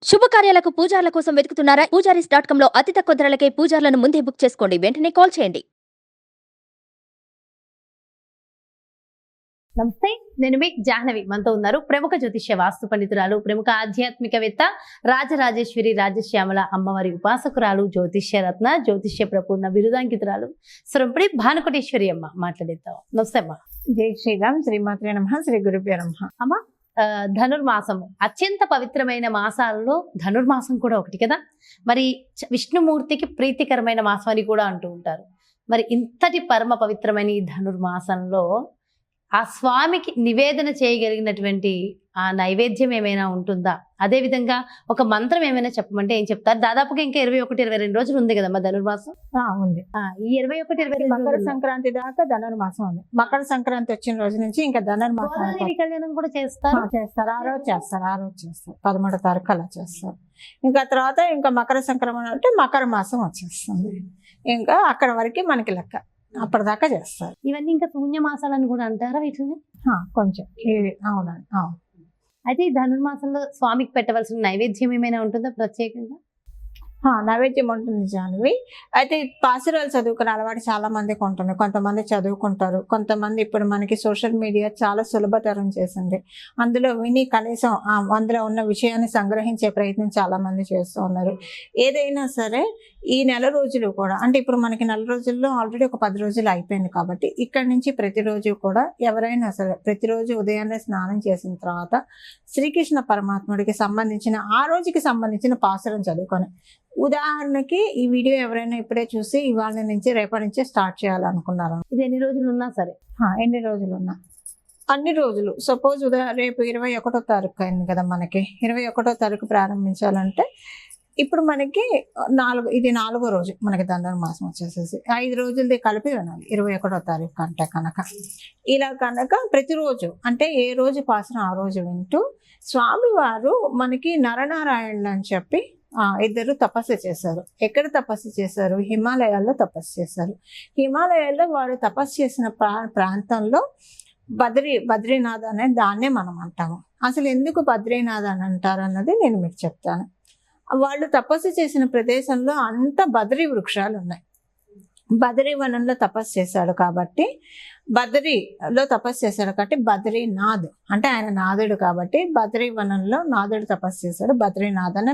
శుభకార్యాలకు పూజార్ల కోసం వెతుకుతున్నారా? పూజారీస్.com లో అతి తక్కువ ధరలకే పూజార్లను ముందే బుక్ చేసుకోండి. వెంటనే కాల్ చేయండి. నమస్తే, నేను మీ జాహ్నవి. మనతో ఉన్నారు ప్రముఖ జ్యోతిష్య వాస్తు పండితురాలు, ప్రముఖ ఆధ్యాత్మికవేత్త, రాజరాజేశ్వరి రాజశ్యామల అమ్మవారి ఉపాసకురాలు, జ్యోతిష్య రత్న, జ్యోతిష్య ప్రపూర్ణ బిరుదాంకితురాలు సురంపుడి భానుకోటేశ్వరి అమ్మ మాట్లాడేద్దాం. నమస్తే అమ్మ. జై శ్రీరామ్. శ్రీమాత్రే నమః. శ్రీ గురుభ్యో నమః. అమ్మ, ధనుర్మాసము అత్యంత పవిత్రమైన మాసాలలో ధనుర్మాసం కూడా ఒకటి కదా. మరి విష్ణుమూర్తికి ప్రీతికరమైన మాసం అని కూడా అంటూ ఉంటారు. మరి ఇంతటి పరమ పవిత్రమైన ఈ ధనుర్మాసంలో ఆ స్వామికి నివేదన చేయగలిగినటువంటి ఆ నైవేద్యం ఏమైనా ఉంటుందా? అదే విధంగా ఒక మంత్రం ఏమైనా చెప్పమంటే ఏం చెప్తారు? దాదాపుగా ఇంకా 21-22 రోజులు ఉంది కదమ్మా ధనుర్మాసం. ఉంది. ఈ 21-22 మకర సంక్రాంతి దాకా ధనుర్మాసం ఉంది. మకర సంక్రాంతి వచ్చిన రోజు నుంచి ఇంకా ధనుర్మాసం కళ్యాణం కూడా చేస్తారు. చేస్తారు. ఆ రోజు చేస్తారు. 13వ తారీఖు అలా చేస్తారు. ఇంకా తర్వాత ఇంకా మకర సంక్రమణ అంటే మకర మాసం వచ్చేస్తుంది. ఇంకా అక్కడ వరకు మనకి లెక్క. అప్పటిదాకా చేస్తారు. ఇవన్నీ ఇంకా శూన్య మాసాలని కూడా అంటారా వీటిని? కొంచెం అవునండి. అవును. అయితే ఈ ధనుర్మాసంలో స్వామికి పెట్టవలసిన నైవేద్యం ఏమైనా ఉంటుందా ప్రత్యేకంగా? నైవేద్యం ఉంటుంది జాహ్నవి. అయితే పాసురాలు చదువుకునే అలవాటు చాలా మందికి ఉంటుంది. కొంతమంది చదువుకుంటారు, కొంతమంది ఇప్పుడు మనకి సోషల్ మీడియా చాలా సులభతరం చేసింది. అందులో విని కనీసం అందులో ఉన్న విషయాన్ని సంగ్రహించే ప్రయత్నం చాలా మంది చేస్తూ ఉన్నారు. ఏదైనా సరే ఈ నెల రోజులు కూడా, అంటే ఇప్పుడు మనకి నెల రోజుల్లో ఆల్రెడీ ఒక 10 రోజులు అయిపోయింది కాబట్టి ఇక్కడి నుంచి ప్రతిరోజు కూడా ఎవరైనా సరే ప్రతిరోజు ఉదయాన్నే స్నానం చేసిన తర్వాత శ్రీకృష్ణ పరమాత్ముడికి సంబంధించిన ఆ రోజుకి సంబంధించిన పాసురం చదువుకొని, ఉదాహరణకి ఈ వీడియో ఎవరైనా ఇప్పుడే చూసి ఇవాళ నుంచి రేపటి నుంచే స్టార్ట్ చేయాలనుకున్నారు. ఇది ఎన్ని రోజులు ఉన్నా సరే, ఎన్ని రోజులు ఉన్నా అన్ని రోజులు. సపోజ్ రేపు 21వ తారీఖు అయింది కదా, మనకి 21వ తారీఖు ప్రారంభించాలంటే ఇప్పుడు మనకి ఇది 4వ రోజు మనకి ధనుర్మాసం వచ్చేసేసి 5 రోజులది కలిపి వినాలి 21వ తారీఖు అంటే కనుక. ఇలా కనుక ప్రతిరోజు అంటే ఏ రోజు పాసన ఆ రోజు వింటూ స్వామివారు మనకి నరనారాయణులు అని చెప్పి ఇద్దరు తపస్సు చేశారు. ఎక్కడ తపస్సు చేశారు? హిమాలయాల్లో తపస్సు చేశారు. హిమాలయాల్లో వారు తపస్సు చేసిన ప్రాంతంలో బద్రీనాథ్ అనే దాన్నే మనం అంటాము. అసలు ఎందుకు బద్రీనాథ్ అని అంటారు అన్నది నేను మీకు చెప్తాను. వాళ్ళు తపస్సు చేసిన ప్రదేశంలో అంత బద్రీ వృక్షాలు ఉన్నాయి. బద్రీ వనంలో తపస్సు చేశాడు కాబట్టి బద్రీనాథ్ అంటే ఆయన నాథుడు కాబట్టి బద్రీ వనంలో నాథుడు తపస్సు చేశాడు. బద్రీనాథ్ అని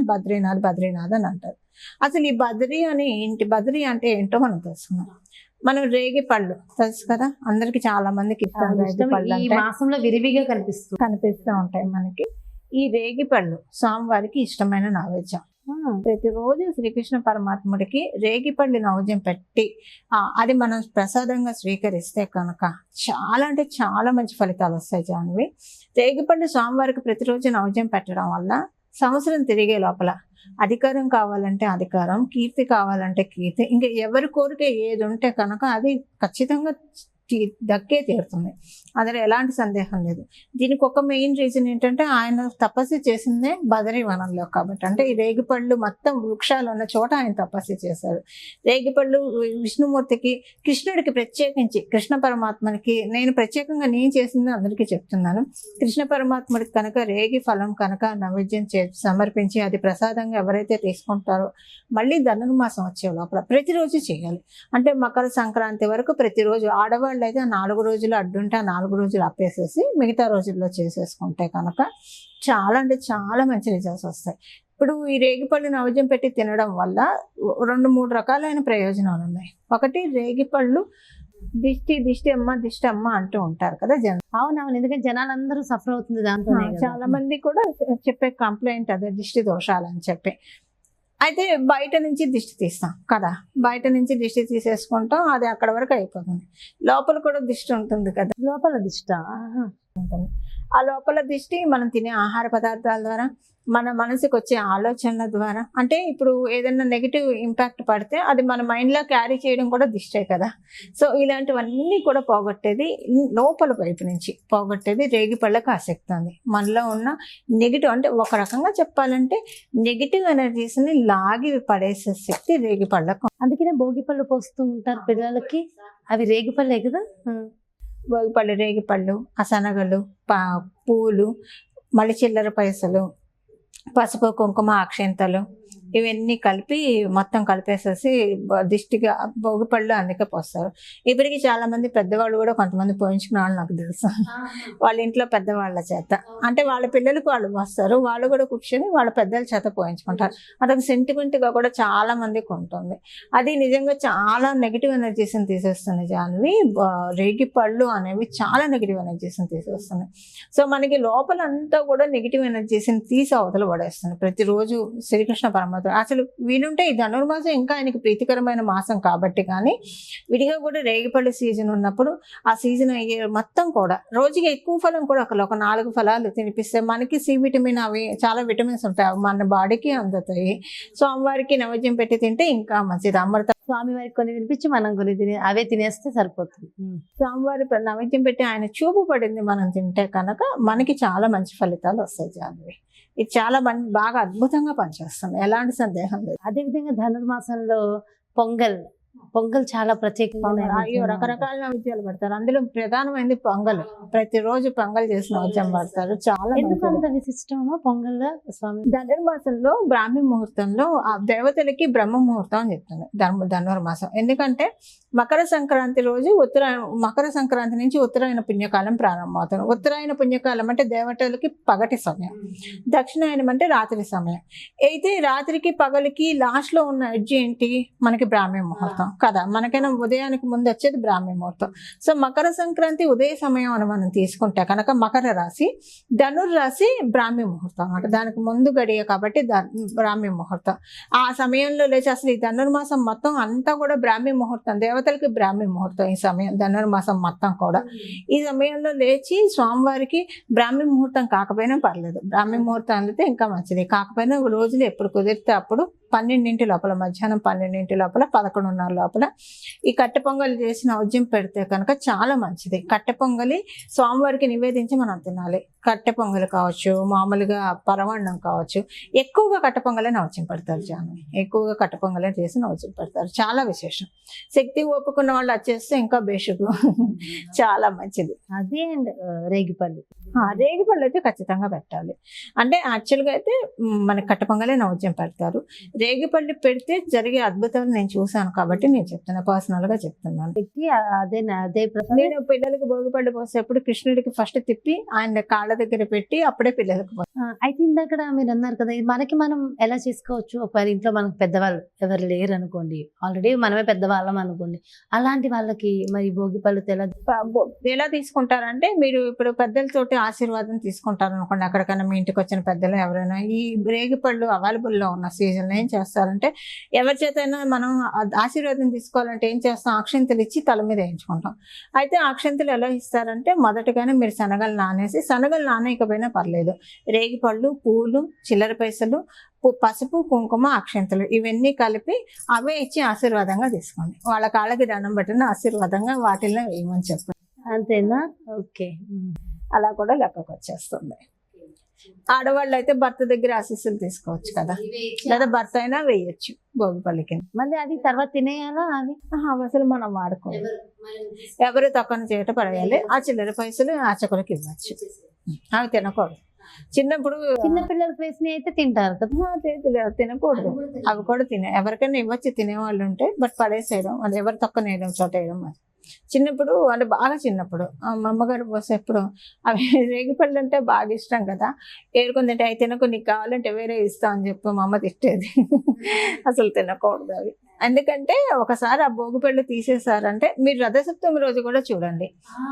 అంటారు. అసలు ఈ బద్రీ అని ఏంటి? బద్రీ అంటే ఏంటో మనం తెలుసుకున్నాం. మనం రేగి పళ్ళు తెలుసు కదా, అందరికి చాలా మందికి ఈ మాసంలో విరివిగా కనిపిస్తూ ఉంటాయి మనకి. ఈ రేగి పళ్ళు స్వామివారికి ఇష్టమైన నైవేద్యం. ప్రతిరోజు శ్రీకృష్ణ పరమాత్ముడికి రేగిపల్లి నైవేద్యం పెట్టి అది మనం ప్రసాదంగా స్వీకరిస్తే కనుక చాలా అంటే చాలా మంచి ఫలితాలు వస్తాయి జాహ్నవి. రేగిపల్లి స్వామివారికి ప్రతిరోజు నైవేద్యం పెట్టడం వల్ల సంవత్సరం తిరిగే లోపల అధికారం కావాలంటే అధికారం, కీర్తి కావాలంటే కీర్తి, ఇంకా ఎవరి కోరిక ఏది ఉంటే కనుక అది ఖచ్చితంగా దక్కే తీరుతుంది. అందులో ఎలాంటి సందేహం లేదు. దీనికి ఒక మెయిన్ రీజన్ ఏంటంటే ఆయన తపస్సు చేసిందే బదరీ వనంలో కాబట్టి, అంటే ఈ రేగిపళ్ళు మొత్తం వృక్షాలు ఉన్న చోట ఆయన తపస్సు చేశారు. రేగిపళ్ళు విష్ణుమూర్తికి, కృష్ణుడికి ప్రత్యేకించి, కృష్ణ పరమాత్మనికి నేను ప్రత్యేకంగా చేసింది అందరికీ చెప్తున్నాను. కృష్ణ పరమాత్ముడికి కనుక రేగి ఫలం కనుక నైవేద్యం సమర్పించి అది ప్రసాదంగా ఎవరైతే తీసుకుంటారో మళ్ళీ ధనుర్మాసం వచ్చే లోపల ప్రతిరోజు చేయాలి. అంటే మకర సంక్రాంతి వరకు ప్రతిరోజు, ఆడవాళ్ళు అయితే 4 రోజులు అడ్డుంటే 4 రోజులు ఆపేసేసి మిగతా రోజుల్లో చేసేసుకుంటే కనుక చాలా అంటే చాలా మంచి రిజల్ట్స్ వస్తాయి. ఇప్పుడు ఈ రేగిపళ్ళు నైవేద్యం పెట్టి తినడం వల్ల 2-3 రకాలైన ప్రయోజనాలు ఉన్నాయి. ఒకటి, రేగిపళ్ళు దిష్టి అమ్మ అంటూ ఉంటారు కదా జనం. అవునవును, ఎందుకంటే జనాలందరూ సఫర్ అవుతుంది దాంతో. చాలా మంది కూడా చెప్పే కంప్లైంట్ అదే దిష్టి దోషాలని చెప్పి. అయితే బయట నుంచి దిష్టి తీస్తాం కదా, బయట నుంచి దిష్టి తీసేసుకుంటాం, అది అక్కడ వరకు అయిపోతుంది. లోపల కూడా దిష్టి ఉంటుంది కదా, లోపల దిష్టి ఉంటుంది. ఆ లోపల దిష్టి మనం తినే ఆహార పదార్థాల ద్వారా, మన మనసుకు వచ్చే ఆలోచనల ద్వారా, అంటే ఇప్పుడు ఏదైనా నెగిటివ్ ఇంపాక్ట్ పడితే అది మన మైండ్లో క్యారీ చేయడం కూడా దిష్టే కదా. సో ఇలాంటివన్నీ కూడా పోగొట్టేది, లోపల వైపు నుంచి పోగొట్టేది రేగిపళ్ళకు ఆసక్తి ఉంది. మనలో ఉన్న నెగిటివ్, అంటే ఒక రకంగా చెప్పాలంటే నెగిటివ్ ఎనర్జీస్ని లాగి పడేసే శక్తి రేగిపళ్ళకు. అందుకనే భోగిపళ్ళు పోస్తూ ఉంటారు పిల్లలకి. అవి రేగిపళ్ళే కదా. భోగిపళ్ళు, రేగిపళ్ళు, అసనగలు, పూలు, మళ్ళీ చిల్లర పైసలు, పసుపు కుంకుమ అక్షింతలు ఇవన్నీ కలిపి మొత్తం కలిపేసేసి దిష్టిగా భోగిపళ్ళు అందుకే పోస్తారు. ఇప్పటికి చాలా మంది పెద్దవాళ్ళు కూడా కొంతమంది పోయించుకున్న వాళ్ళు నాకు తెలుసు. వాళ్ళ ఇంట్లో పెద్దవాళ్ళ చేత, అంటే వాళ్ళ పిల్లలకు వాళ్ళు వస్తారు, వాళ్ళు కూడా కూర్చొని వాళ్ళ పెద్దల చేత పోయించుకుంటారు. అదొక సెంటిమెంట్గా కూడా చాలా మందికి ఉంటుంది. అది నిజంగా చాలా నెగిటివ్ ఎనర్జీస్ని తీసేస్తుంది జాన్వి. రేగి పళ్ళు అనేవి చాలా నెగిటివ్ ఎనర్జీస్ని తీసేస్తున్నాయి. సో మనకి లోపలంతా కూడా నెగిటివ్ ఎనర్జీస్ని తీసి అవతల పడేస్తుంది ప్రతిరోజు శ్రీకృష్ణ పరమాత్మ. అసలు వీలుంటే ఈ ధనుర్మాసం ఇంకా ఆయనకి ప్రీతికరమైన మాసం కాబట్టి, కానీ విడిగా కూడా రేగిపళ్ళు సీజన్ ఉన్నప్పుడు ఆ సీజన్ అయ్యే మొత్తం కూడా రోజుకి ఎక్కువ ఫలం కూడా ఒక 4 ఫలాలు తినిపిస్తే మనకి సి విటమిన్ అవి చాలా విటమిన్స్ ఉంటాయి, అవి మన బాడీకి అందుతాయి. సో అమ్మవారికి నైవేద్యం పెట్టి తింటే ఇంకా మంచిది. అమృత స్వామివారికి కొన్ని తినిపించి మనం కొన్ని అవే తినేస్తే సరిపోతుంది. స్వామివారి నైవేద్యం పెట్టి ఆయన చూపు పడింది మనం తింటే కనుక మనకి చాలా మంచి ఫలితాలు వస్తాయి జాన్వి. ఇది చాలా బాగా అద్భుతంగా పనిచేస్తుంది, ఎలాంటి సందేహం లేదు. అదేవిధంగా ధనుర్మాసంలో పొంగల్ చాలా ప్రత్యేకంగా అయ్యో రకరకాల నైవేద్యాలు పెడతారు. అందులో ప్రధానమైనది పొంగల్. ప్రతిరోజు పొంగల్ చేసి నైవేద్యం పెడతారు. చాలా ఎందుకు అంత విశిష్టమా పొంగల్ స్వామి? ధనుర్మాసంలో బ్రాహ్మీ ముహూర్తంలో ఆ దేవతలకి బ్రహ్మ ముహూర్తం అని చెప్తుంది ధనుర్మాసం. ఎందుకంటే మకర సంక్రాంతి రోజు మకర సంక్రాంతి నుంచి ఉత్తరాయణ పుణ్యకాలం ప్రారంభమవుతుంది. ఉత్తరాయణ పుణ్యకాలం అంటే దేవతలకి పగటి సమయం, దక్షిణాయనం అంటే రాత్రి సమయం. అయితే రాత్రికి పగలికి లాస్ట్ లో ఉన్న ఎడ్జ్ ఏంటి? మనకి బ్రాహ్మీ ముహూర్తం కదా. మనకైనా ఉదయానికి ముందు వచ్చేది బ్రాహ్మీ ముహూర్తం. సో మకర సంక్రాంతి ఉదయ సమయం అని మనం తీసుకుంటే కనుక మకర రాశి, ధనుర్రాశి బ్రాహ్మీ ముహూర్తం అన్నమాట. దానికి ముందు గడియ కాబట్టి బ్రాహ్మీ ముహూర్తం. ఆ సమయంలో లేచి అసలు ఈ ధనుర్మాసం మొత్తం అంతా కూడా బ్రాహ్మీ ముహూర్తం, దేవతలకి బ్రాహ్మీ ముహూర్తం ఈ సమయం, ధనుర్మాసం మొత్తం కూడా. ఈ సమయంలో లేచి స్వామివారికి బ్రాహ్మీ ముహూర్తం కాకపోయినా పర్లేదు, బ్రాహ్మీ ముహూర్తం అందితే ఇంకా మంచిది. కాకపోయినా రోజులు ఎప్పుడు కుదిరితే అప్పుడు 12 లోపల, మధ్యాహ్నం 12 లోపల, 11:30 లోపల ఈ కట్టె పొంగలి చేసి నైవేద్యం పెడితే కనుక చాలా మంచిది. కట్టె పొంగలి స్వామివారికి నివేదించి మనం తినాలి. కట్టె పొంగలి కావచ్చు, మామూలుగా పరమాన్నం కావచ్చు. ఎక్కువగా కట్టె పొంగలే నైవేద్యం పెడతారు జాను, ఎక్కువగా కట్టె పొంగలే చేసి నైవేద్యం పెడతారు. చాలా విశేషం. శక్తి ఓపుకున్న వాళ్ళు వచ్చేస్తే ఇంకా బేషుకు చాలా మంచిది. అదే అండ్ రేగిపళ్ళు రేగిపళ్ళు అయితే ఖచ్చితంగా పెట్టాలి. అంటే యాక్చువల్గా అయితే మనకి కట్టె పొంగలే నైవేద్యం పెడతారు. రేగిపళ్ళు పెడితే జరిగే అద్భుతాలు నేను చూశాను కాబట్టి నేను చెప్తున్నా, పర్సనల్ గా చెప్తున్నాను. అదే నేను పిల్లలకి భోగిపళ్ళు పోసేప్పుడు కృష్ణుడికి ఫస్ట్ తిప్పి ఆయన కాళ్ళ దగ్గర పెట్టి అప్పుడే పిల్లలకు అయితే ఇందాక మీరు అన్నారు కదా, మనకి మనం ఎలా చేసుకోవచ్చు? ఒకవేళ ఇంట్లో మనకు పెద్దవాళ్ళు ఎవరు లేరు అనుకోండి, ఆల్రెడీ మనమే పెద్దవాళ్ళం అనుకోండి, అలాంటి వాళ్ళకి మరి భోగిపళ్ళు ఎలా తీసుకుంటారంటే, మీరు ఇప్పుడు పెద్దలతోటి ఆశీర్వాదం తీసుకుంటారు అనుకోండి, అక్కడికైనా మీ ఇంటికి వచ్చిన పెద్దలు ఎవరైనా ఈ రేగిపళ్ళు అవైలబుల్ లో ఉన్న సీజన్ ఏం చేస్తారంటే, ఎవరి చేతైనా మనం ఆశీర్వాదం తీసుకోవాలంటే ఏం చేస్తాం? అక్షింతలు ఇచ్చి తల మీద వేయించుకుంటాం. అయితే అక్షింతలు ఎలా ఇస్తారంటే, మొదటగానే మీరు శనగలు నానేసి, శనగలు నానేయకపోయినా పర్లేదు, రేగిపళ్ళు, పూలు, చిల్లర పైసలు, పసుపు, కుంకుమ, అక్షింతలు ఇవన్నీ కలిపి అవే ఇచ్చి ఆశీర్వాదంగా తీసుకోండి. వాళ్ళ కాళ్ళకి దండం పెట్టిన ఆశీర్వాదంగా వాటిల్లో వేయమని చెప్పండి. అంతేనా? ఓకే. అలా కూడా లెక్కకు వచ్చేస్తుంది. ఆడవాళ్ళు అయితే భర్త దగ్గర ఆశీస్సులు తీసుకోవచ్చు కదా, లేదా భర్త అయినా వేయచ్చు భోగిపల్లికి. మళ్ళీ అది తర్వాత తినేయాలా? అది అసలు మనం వాడుకోవాలి, ఎవరు తక్కువ చేయట పడేయాలి. ఆ చిల్లర పైసలు ఆచకులకి ఇవ్వచ్చు, అవి తినకూడదు. చిన్నప్పుడు చిన్న పిల్లలకి వేసినవి అయితే తింటారు కదా, తినకూడదు. అవి కూడా ఎవరికైనా ఇవ్వచ్చు తినేవాళ్ళు ఉంటే, బట్ పడేసేయడం, అది ఎవరు తక్కువ నేయడం చోట వేయడం. చిన్నప్పుడు అంటే బాగా చిన్నప్పుడు మా అమ్మగారు పోసేప్పుడు అవి రేగిపళ్ళు అంటే బాగా ఇష్టం కదా, ఏరుకుందంటే అవి తినకు, నీకు కావాలంటే వేరే ఇస్తా అని చెప్పి మా అమ్మ తిట్టేది. అసలు తినకూడదు అవి. ఎందుకంటే ఒకసారి ఆ భోగిపళ్ళు తీసేసారంటే, మీరు రథసప్తమి రోజు కూడా చూడండి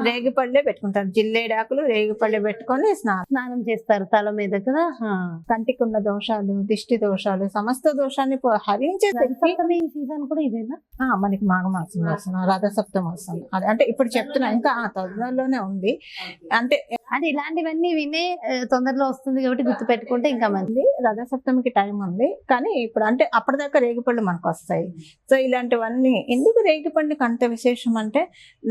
రేగిపళ్ళే పెట్టుకుంటారు. జిల్లేడాకులు రేగిపళ్ళే పెట్టుకొని స్నానం చేస్తారు తల మీద కదా. కంటికి ఉన్న దోషాలు, దిష్టి దోషాలు, సమస్త దోషాన్ని హరించే సీజన్ కూడా ఇదేనా? మనకి మాఘమాసం వస్తుంది, రథసప్తమి వస్తుంది. అంటే ఇప్పుడు చెప్తున్నా, ఇంకా తొందరలోనే ఉంది. అంటే ఇలాంటివన్నీ వినే తొందరలో వస్తుంది కాబట్టి గుర్తు పెట్టుకుంటే ఇంకా మంచిది. రథసప్తమికి టైం ఉంది, కానీ ఇప్పుడు అంటే అప్పటిదాకా రేగిపళ్ళు మనకు వస్తాయి. సో ఇలాంటివన్నీ ఎందుకు రేగిపండుకి అంత విశేషం అంటే,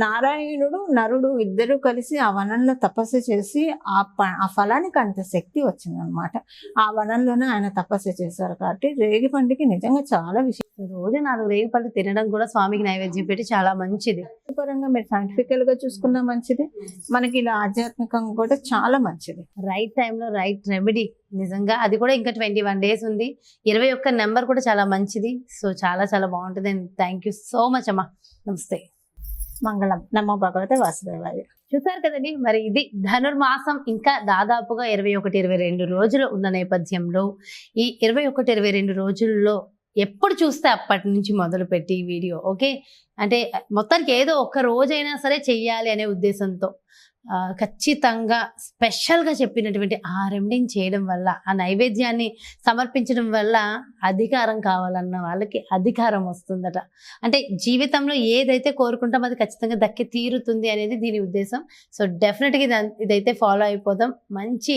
నారాయణుడు నరుడు ఇద్దరు కలిసి ఆ వనంలో తపస్సు చేసి ఆ ఫలానికి అంత శక్తి వచ్చింది అనమాట. ఆ వనంలోనే ఆయన తపస్సు చేశారు కాబట్టి రేగిపండుకి నిజంగా చాలా విశేషం. రోజు 4 రేగిపళ్ళు తినడం కూడా స్వామికి నైవేద్యం పెట్టి చాలా మంచిది. పరంగా మీరు సైంటిఫికల్ గా చూసుకున్నా మంచిది, మనకి ఇలా ఆధ్యాత్మికంగా కూడా చాలా మంచిది. రైట్ టైంలో రైట్ రెమెడీ. నిజంగా అది కూడా ఇంకా 21 days ఉంది. 21 నెంబర్ కూడా చాలా మంచిది. సో చాలా చాలా బాగుంటుంది. And thank you so much అమ్మా. నమస్తే. మంగళం. నమో భగవతే వాసుదేవాయ. చూసారు కదండి, మరి ఇది ధనుర్మాసం ఇంకా దాదాపుగా 21-22 రోజులు ఉన్న నేపథ్యంలో ఈ 21-22 రోజుల్లో ఎప్పుడు చూస్తే అప్పటి నుంచి మొదలుపెట్టి ఈ వీడియో ఓకే, అంటే మొత్తానికి ఏదో ఒక్క రోజైనా సరే చెయ్యాలి అనే ఉద్దేశంతో ఖచ్చితంగా స్పెషల్గా చెప్పినటువంటి ఆ రెమెడీని చేయడం వల్ల, ఆ నైవేద్యాన్ని సమర్పించడం వల్ల అధికారం కావాలన్న వాళ్ళకి అధికారం వస్తుందట. అంటే జీవితంలో ఏదైతే కోరుకుంటామో అది ఖచ్చితంగా దక్కి తీరుతుంది అనేది దీని ఉద్దేశం. సో డెఫినెట్గా ఇదైతే ఫాలో అయిపోదాం. మంచి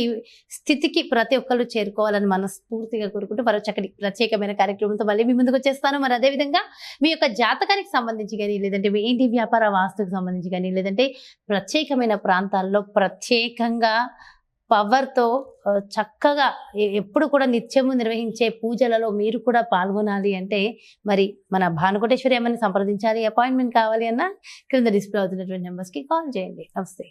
స్థితికి ప్రతి ఒక్కళ్ళు చేరుకోవాలని మనస్ఫూర్తిగా కోరుకుంటూ మరో చక్కటి ప్రత్యేకమైన కార్యక్రమంతో మళ్ళీ మీ ముందుకు వచ్చేస్తాను. మరి అదేవిధంగా మీ యొక్క జాతకానికి సంబంధించి కానీ, లేదంటే మీ ఇంటి వ్యాపార వాస్తుకు సంబంధించి కానీ, లేదంటే ప్రత్యేకమైన ప్రాంతాల్లో ప్రత్యేకంగా పవర్తో చక్కగా ఎప్పుడు కూడా నిత్యము నిర్వహించే పూజలలో మీరు కూడా పాల్గొనాలి అంటే మరి మన భానుకోటేశ్వరి అమ్మని సంప్రదించాలి. అపాయింట్మెంట్ కావాలి అన్న క్రింద డిస్ప్లే అవుతున్నటువంటి నెంబర్స్కి కాల్ చేయండి. నమస్తే.